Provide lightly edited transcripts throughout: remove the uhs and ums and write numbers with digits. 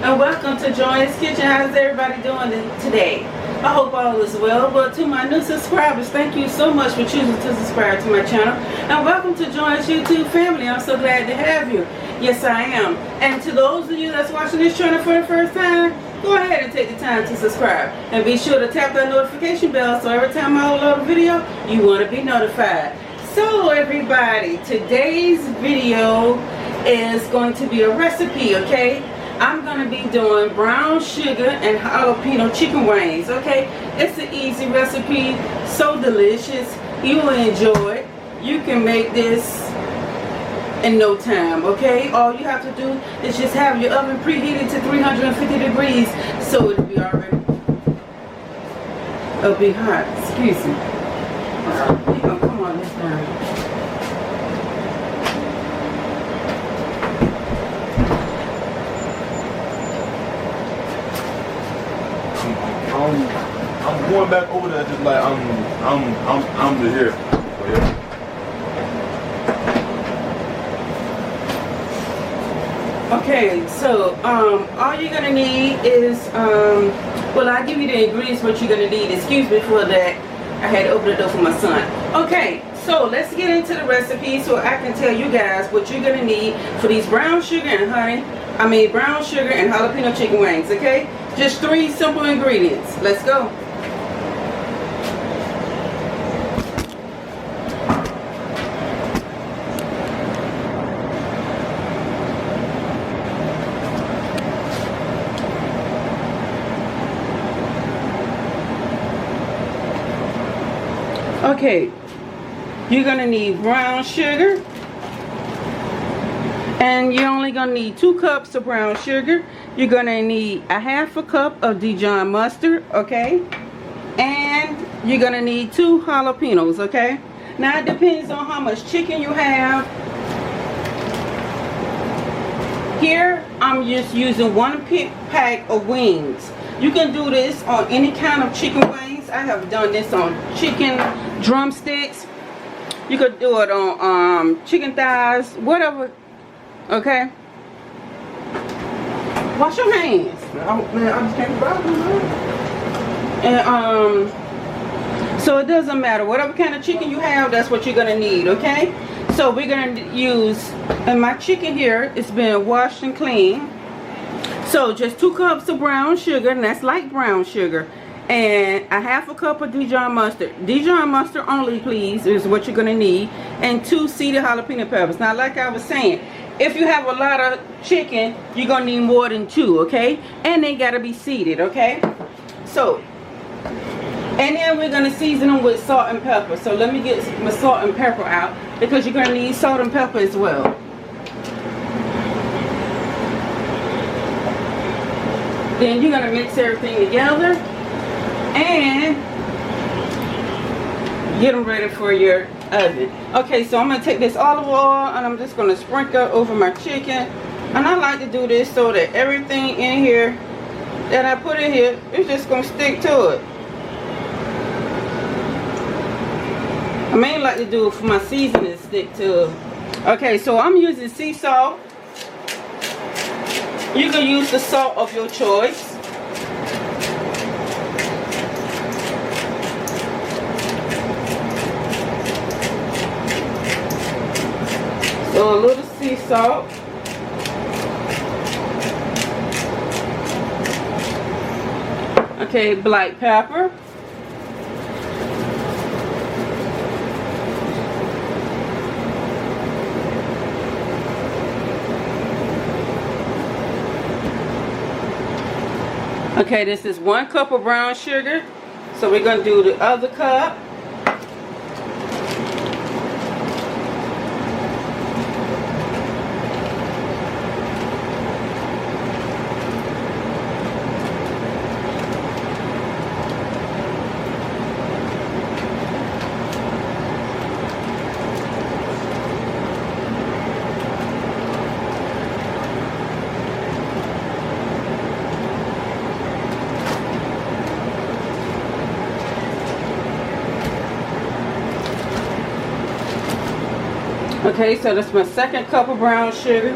and welcome to Joy's Kitchen. How's everybody doing today? I hope all is well. But to my new subscribers, thank you so much for choosing to subscribe to my channel, and welcome to Joy's YouTube family. I'm so glad to have you. Yes, I am. And to those of you that's watching this channel for the first time, go ahead and take the time to subscribe, and be sure to tap that notification bell so every time I upload a video, you want to be notified. So everybody, today's video is going to be a recipe, okay? I'm going to be doing brown sugar and jalapeno chicken wings, okay? It's an easy recipe, so delicious. You will enjoy it. You can make this in no time, okay? All you have to do is just have your oven preheated to 350 degrees, so it'll be already, it'll be hot. Excuse me. Come on this time. I'm going back over there just like I'm the here. So, yeah. Okay, so all you're gonna need is well, I'll give you the ingredients what you're gonna need. Excuse me for that. I had to open the door for my son. Okay, so let's get into the recipe so I can tell you guys what you're gonna need for these brown sugar and brown sugar and jalapeno chicken wings, okay? Just 3 simple ingredients. Let's go. Okay, you're gonna need brown sugar, and you're only gonna need 2 cups of brown sugar. You're gonna need a half a cup of Dijon mustard, okay? And you're gonna need 2 jalapenos, okay? Now it depends on how much chicken you have. Here, I'm just using 1 pack of wings. You can do this on any kind of chicken wings. I have done this on chicken drumsticks. You could do it on chicken thighs, whatever, okay? Wash your hands. Man, I just came back. And so it doesn't matter. Whatever kind of chicken you have, that's what you're gonna need, okay? So we're gonna use, and my chicken here, it's been washed and clean. So just 2 cups of brown sugar, and that's light brown sugar, and a half a cup of Dijon mustard. Dijon mustard only, please, is what you're gonna need, and 2 seeded jalapeno peppers. Now, like I was saying, if you have a lot of chicken, you're gonna need more than 2, okay? And they gotta be seeded, okay? So, and then we're gonna season them with salt and pepper. So let me get my salt and pepper out, because you're gonna need salt and pepper as well. Then you're gonna mix everything together and get them ready for your oven. Okay, so I'm gonna take this olive oil and I'm just gonna sprinkle it over my chicken. And I like to do this so that everything in here that I put in here is just gonna stick to it. I mainly like to do it for my seasoning to stick to it. Okay, so I'm using sea salt. You can use the salt of your choice. So a little sea salt. Okay, black pepper. Okay, this is 1 cup of brown sugar. So we're going to do the other cup. Okay, so that's my second cup of brown sugar.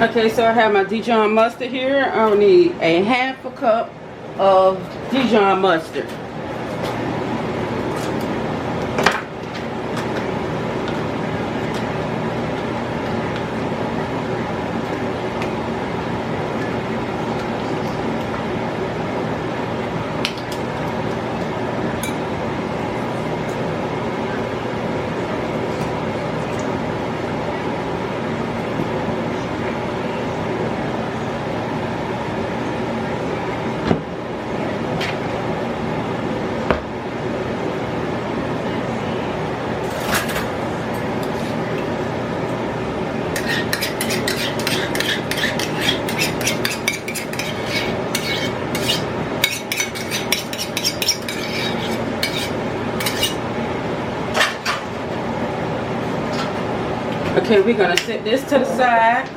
Okay, so I have my Dijon mustard here. I'll need a half a cup of Dijon mustard. Okay, we're gonna set this to the side.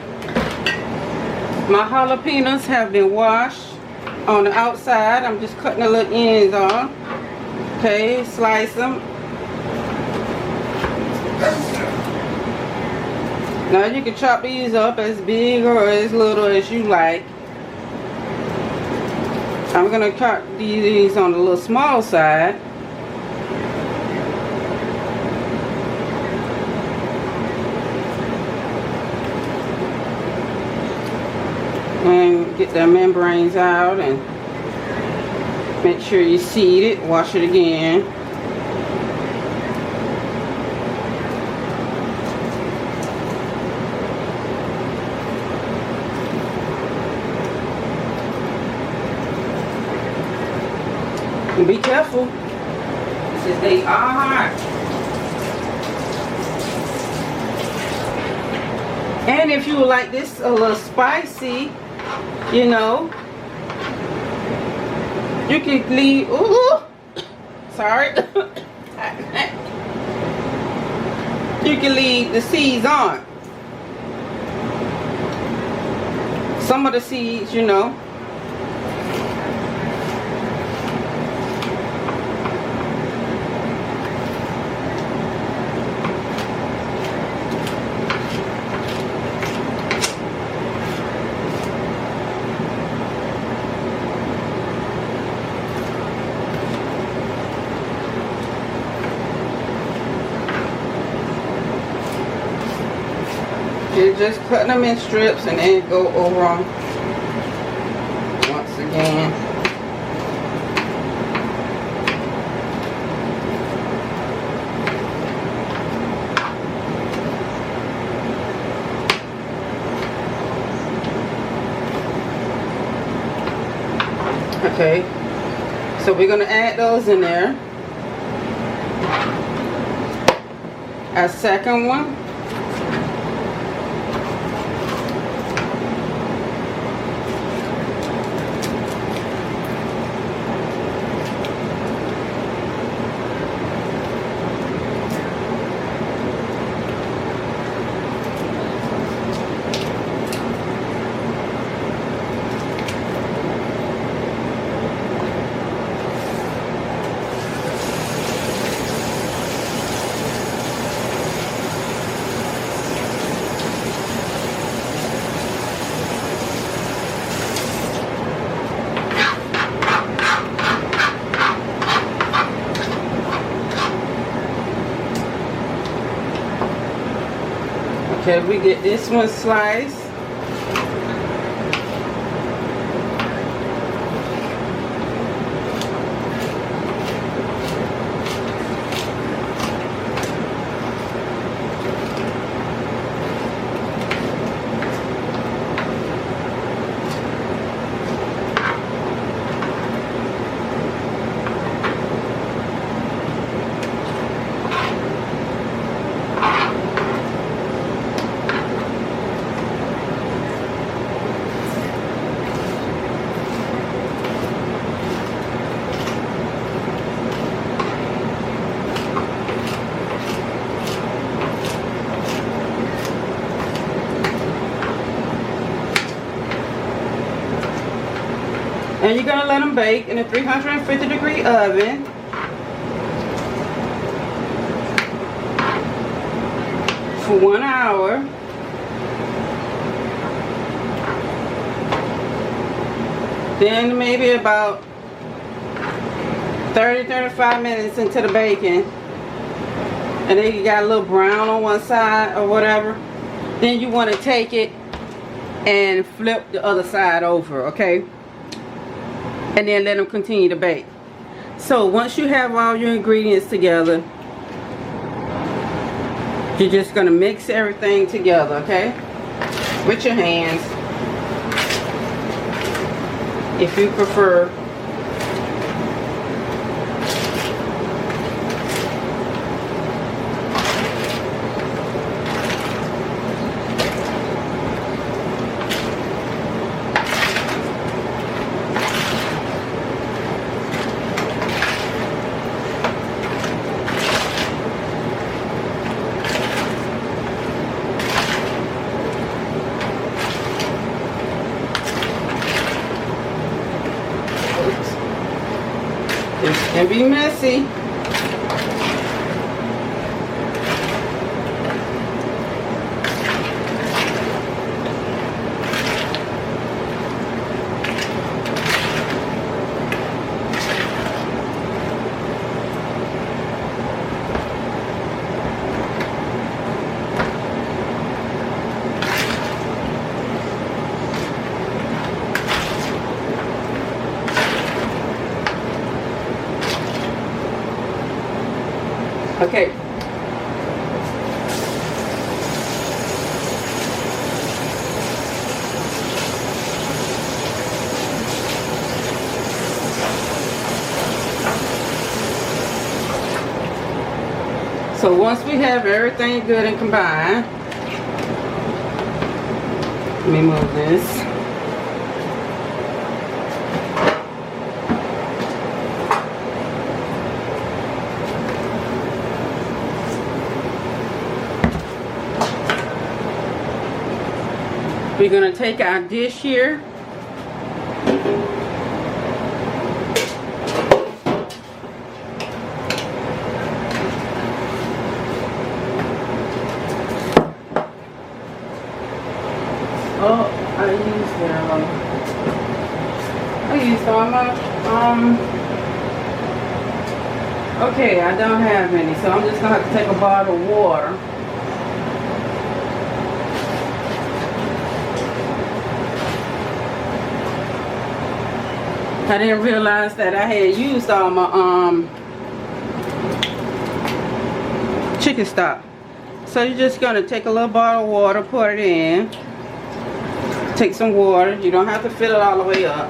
My jalapenos have been washed on the outside. I'm just cutting the little ends off. Okay, slice them. Now you can chop these up as big or as little as you like. I'm gonna cut these on the little small side. And get the membranes out and make sure you seed it. Wash it again. And be careful, since they are hot. And if you would like this a little spicy, you know, you can leave, ooh, sorry. You can leave the seeds on. Some of the seeds, you know. You're just cutting them in strips and then go over them once again. Okay, so we're going to add those in there. A second one. Okay, we get this one sliced. And you're going to let them bake in a 350-degree oven. For 1 hour. Then maybe about 30-35 minutes into the bacon, and then you got a little brown on one side or whatever, then you want to take it and flip the other side over, okay? And then let them continue to bake. So once you have all your ingredients together, you're just going to mix everything together, okay? With your hands, if you prefer. This can be messy. Okay. So once we have everything good and combined, let me move this. We're going to take our dish here. Oh, I used all my, okay, I don't have any, so I'm just going to have to take a bottle of water. I didn't realize that I had used all my chicken stock. So you're just going to take a little bottle of water, pour it in. Take some water. You don't have to fill it all the way up.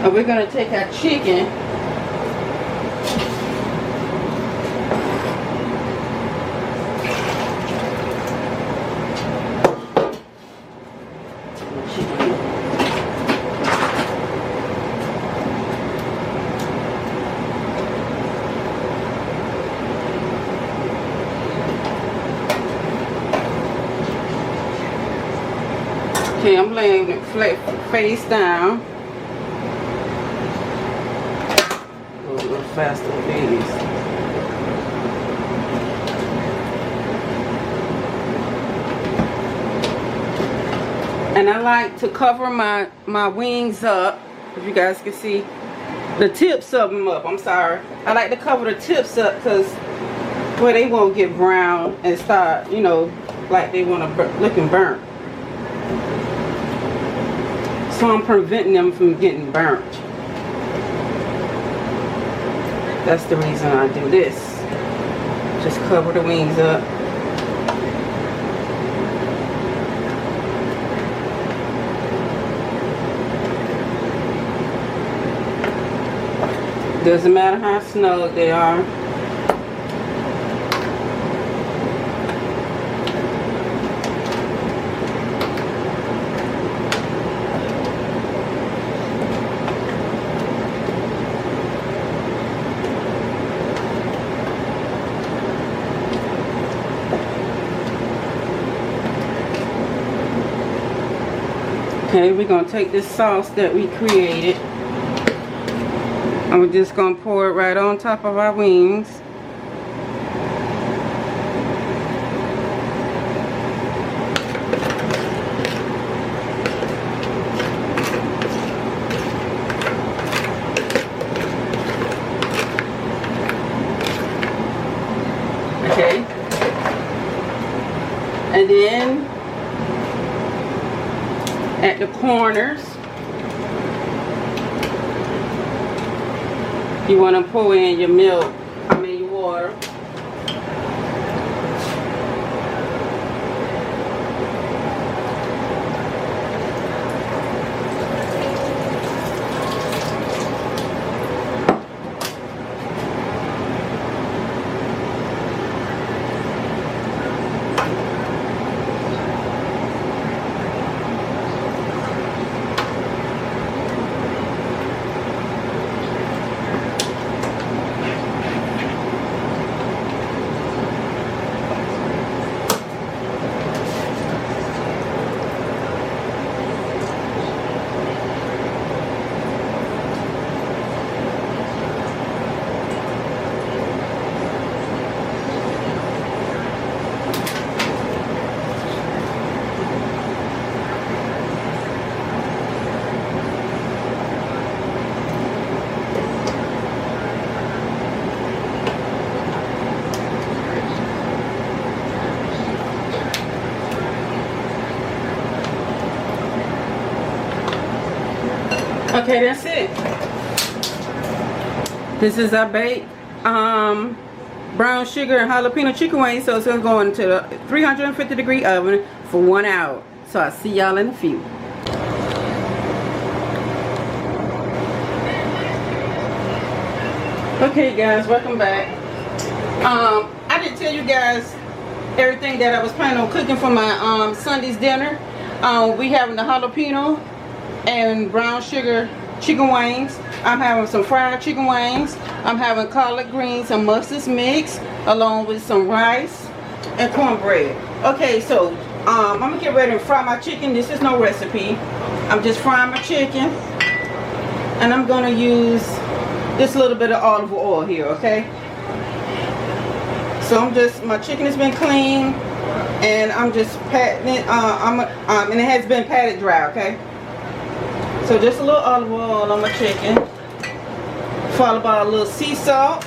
And we're going to take our chicken . Okay, I'm laying it flat face down. Go a little faster with these. And I like to cover my wings up, if you guys can see the tips of them up. I'm sorry. I like to cover the tips up because well, they won't get brown and start, you know, like they want to looking burnt. So I'm preventing them from getting burnt. That's the reason I do this. Just cover the wings up. Doesn't matter how snug they are. Okay, we're going to take this sauce that we created and we're just going to pour it right on top of our wings. corners. You want to pour in your milk, your water. Okay, that's it. This is our baked brown sugar and jalapeno chicken wings. So it's going to go into the 350-degree oven for 1 hour. So I'll see y'all in a few. Okay guys, welcome back. I didn't tell you guys everything that I was planning on cooking for my Sunday's dinner. We having the jalapeno and brown sugar chicken wings. I'm having some fried chicken wings. I'm having collard greens and mustard mix along with some rice and cornbread. Okay, so I'm gonna get ready to fry my chicken. This is no recipe. I'm just frying my chicken, and I'm gonna use this little bit of olive oil here. Okay, so my chicken has been cleaned, and I'm just patting it. And it has been patted dry. Okay. So just a little olive oil on my chicken, followed by a little sea salt,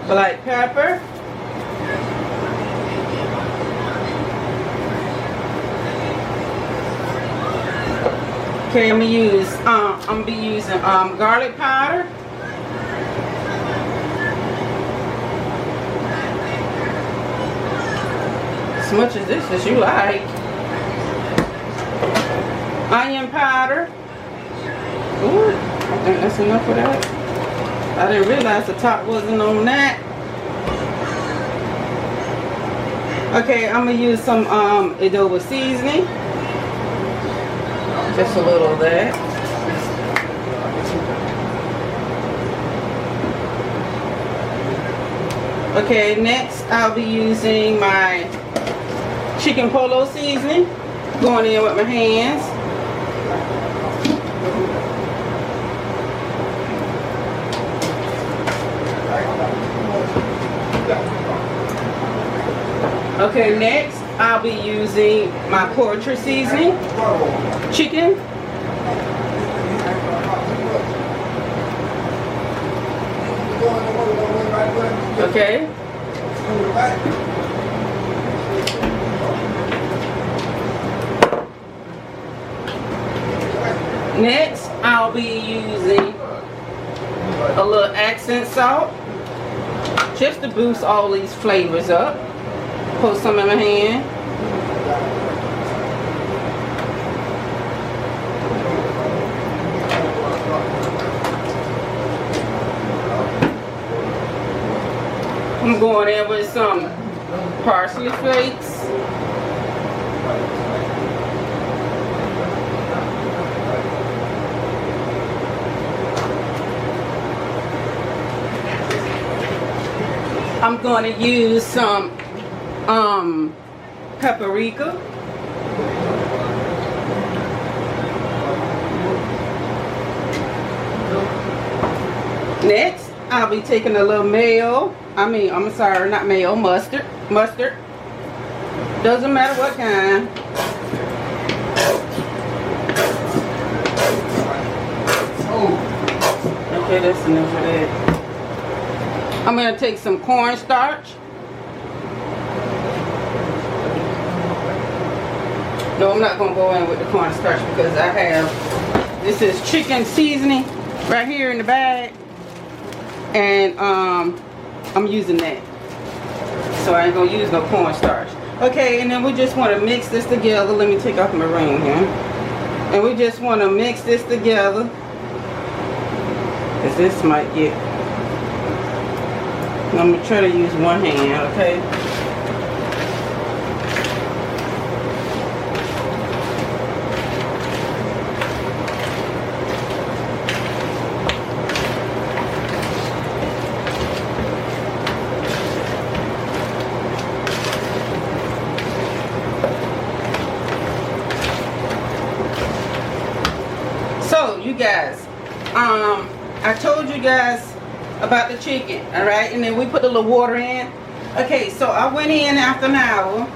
black pepper, okay, I'm gonna be using garlic powder. As much as this as you like. Onion powder. Ooh, I think that's enough for that. I didn't realize the top wasn't on that. Okay, I'm gonna use some adobo seasoning. Just a little of that. Okay, next I'll be using my chicken polo seasoning, going in with my hands. Okay, next I'll be using my poultry seasoning, chicken. Okay. Next, I'll be using a little accent salt, just to boost all these flavors up. Put some in my hand. I'm going in with some parsley flakes. I'm going to use some paprika. Next, I'll be taking a little mayo. I'm sorry, not mayo, mustard. Mustard. Doesn't matter what kind. Okay, that's enough of that. I'm going to take some cornstarch. No, I'm not gonna go in with the cornstarch because I have, this is chicken seasoning right here in the bag, and I'm using that. So I ain't gonna use no cornstarch. Okay, and then we just want to mix this together. Let me take off my ring here. And we just want to mix this together, because this might get, I'm gonna try to use one hand, okay? So you guys, I told you guys about the chicken, all right, and then we put a little water in. Okay, so I went in after an hour,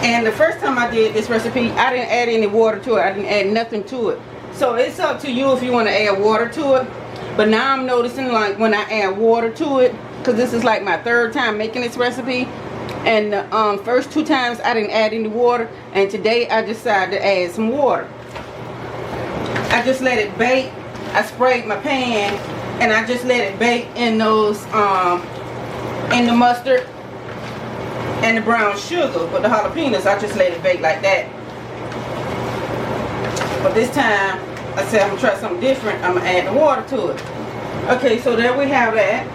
and the first time I did this recipe, I didn't add any water to it. I didn't add nothing to it. So it's up to you if you want to add water to it. But now I'm noticing, like, when I add water to it, because this is like my third time making this recipe, and the first 2 times I didn't add any water, and today I decided to add some water. I just let it bake. I sprayed my pan, and I just let it bake in those, in the mustard and the brown sugar. But the jalapenos, I just let it bake like that. But this time, I said I'm gonna try something different. I'm gonna add the water to it. Okay, so there we have that.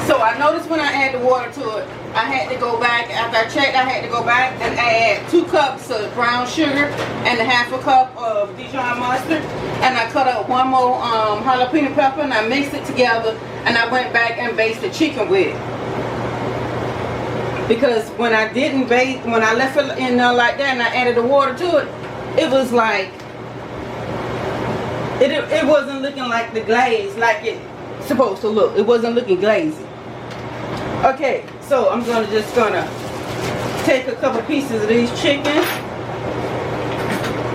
So I noticed when I add the water to it, I had to go back, after I checked, I had to go back and add 2 cups of brown sugar and a half a cup of Dijon mustard. And I cut up 1 more jalapeno pepper, and I mixed it together, and I went back and basted the chicken with it. Because when I didn't bake, when I left it in there like that and I added the water to it, it was like, it wasn't looking like the glaze like it's supposed to look. It wasn't looking glazy. Okay, so I'm just gonna take a couple pieces of these chicken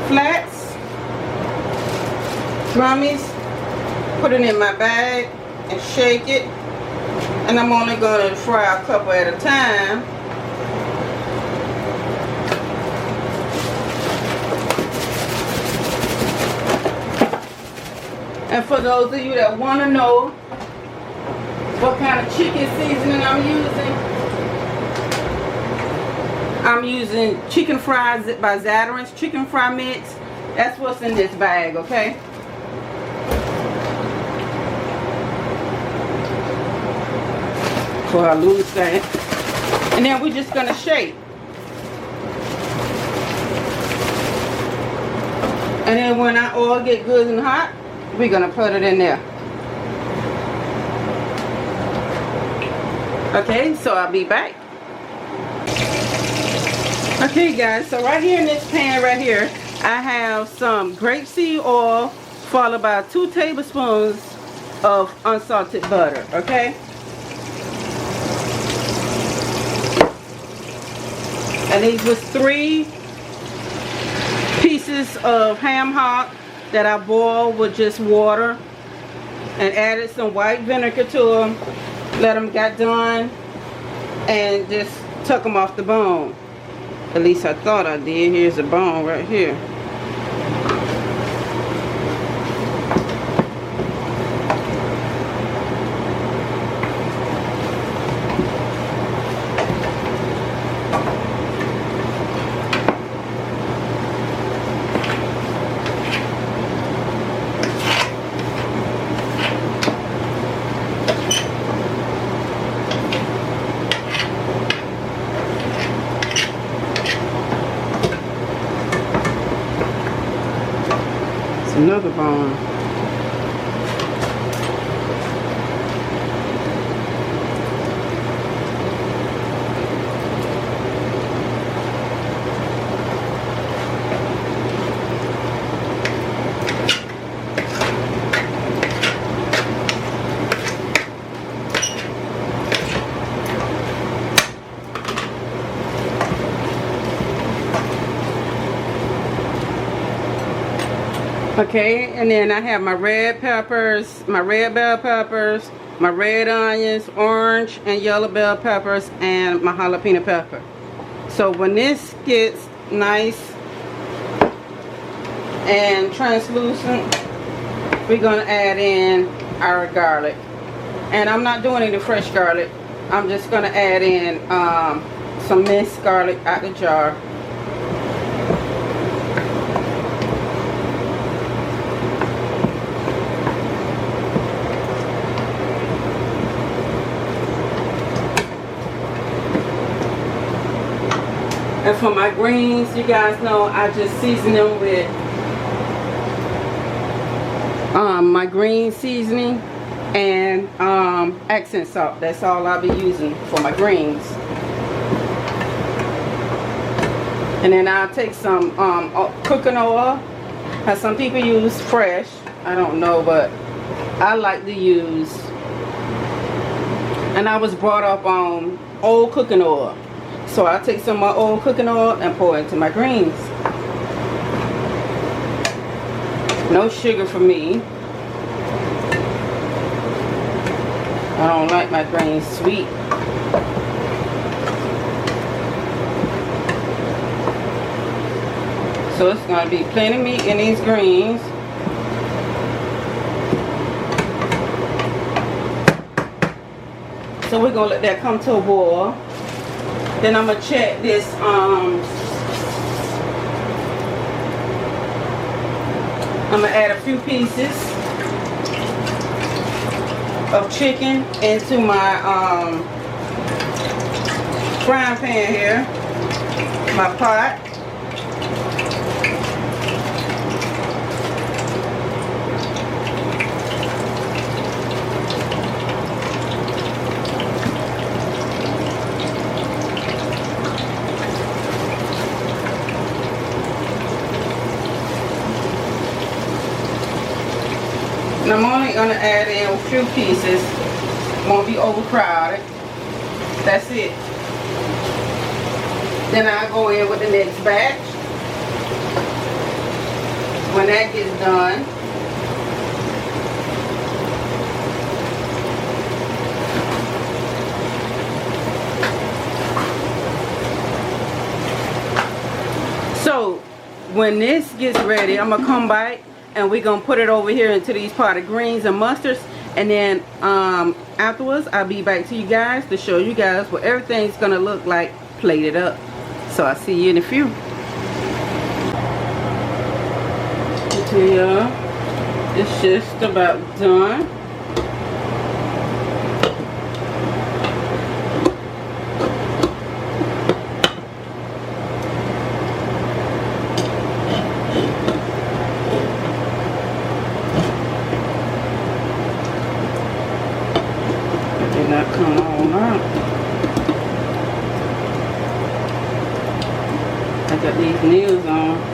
flats, drummies, put it in my bag and shake it. And I'm only gonna fry a couple at a time. And for those of you that want to know what kind of chicken seasoning I'm using chicken fries by Zatarain's chicken fry mix. That's what's in this bag, okay? So I lose that. And then we're just gonna shake. And then when our oil get good and hot, we're gonna put it in there. Okay, so I'll be back. Okay guys, so right here in this pan right here, I have some grapeseed oil followed by 2 tablespoons of unsalted butter, okay? And these was 3 pieces of ham hock that I boiled with just water and added some white vinegar to them. Let them get done and just took them off the bone. At least I thought I did. Here's the bone right here. Another bone. Okay, and then I have my red peppers, my red bell peppers, my red onions, orange and yellow bell peppers, and my jalapeno pepper. So when this gets nice and translucent, we're gonna add in our garlic. And I'm not doing any fresh garlic. I'm just gonna add in some minced garlic out the jar. And for my greens, you guys know I just season them with my green seasoning and accent salt. That's all I'll be using for my greens. And then I'll take some cooking oil. Now some people use fresh, I don't know, but I like to use, and I was brought up on old cooking oil. So I'll take some of my old cooking oil and pour it into my greens. No sugar for me. I don't like my greens sweet. So it's going to be plenty of meat in these greens. So we're going to let that come to a boil. Then I'm going to check this I'm going to add a few pieces of chicken into my frying pan here, my pot. And I'm only going to add in a few pieces. Won't be overcrowded. That's it. Then I'll go in with the next batch. When that gets done, so when this gets ready, I'm going to come back and we're going to put it over here into these potted greens and mustards. And then afterwards, I'll be back to you guys to show you guys what everything's going to look like plated up. So I'll see you in a few. Yeah, it's just about done. Did not come on out. I got these nails on.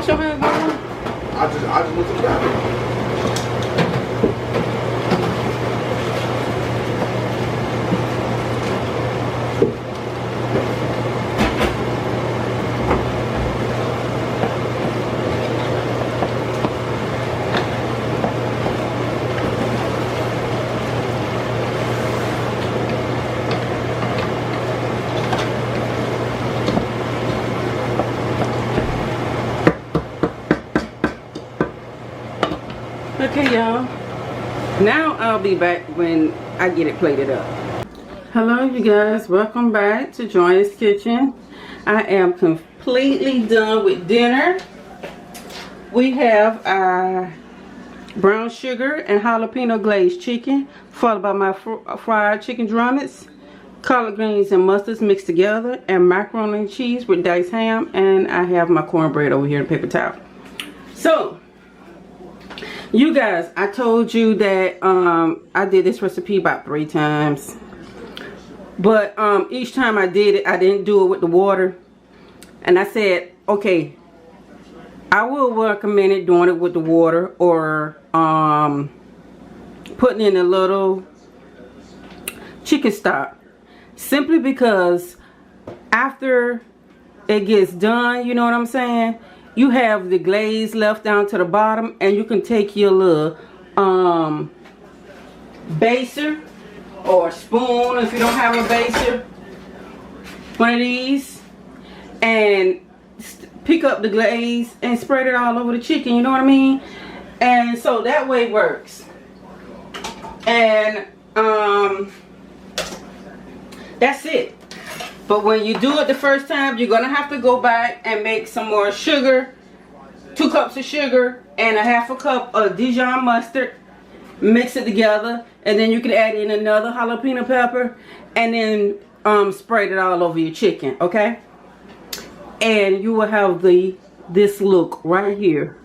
wash your hands, Mama? I just went to the bathroom. Okay, y'all. Now I'll be back when I get it plated up. Hello, you guys. Welcome back to Joy's Kitchen. I am completely done with dinner. We have our brown sugar and jalapeno glazed chicken, followed by my fried chicken drumettes, collard greens and mustards mixed together, and macaroni and cheese with diced ham, and I have my cornbread over here in a paper towel. So, you guys, I told you that I did this recipe about 3 times. But each time I did it, I didn't do it with the water. And I said, okay, I will recommend it doing it with the water, or putting in a little chicken stock. Simply because after it gets done, you know what I'm saying? You have the glaze left down to the bottom, and you can take your little baser or spoon, if you don't have a baser, one of these, and pick up the glaze and spread it all over the chicken, you know what I mean? And so that way it works. And that's it. But when you do it the first time, you're going to have to go back and make some more sugar. 2 cups of sugar and a half a cup of Dijon mustard. Mix it together. And then you can add in another jalapeno pepper. And then spread it all over your chicken. Okay? And you will have this look right here.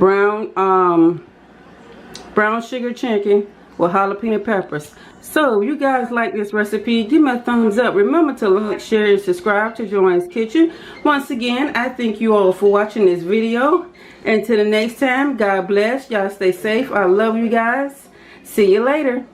Brown sugar chicken with jalapeno peppers. So, you guys like this recipe, give me a thumbs up. Remember to like, share, and subscribe to Joanne's Kitchen. Once again, I thank you all for watching this video. Until the next time, God bless. Y'all stay safe. I love you guys. See you later.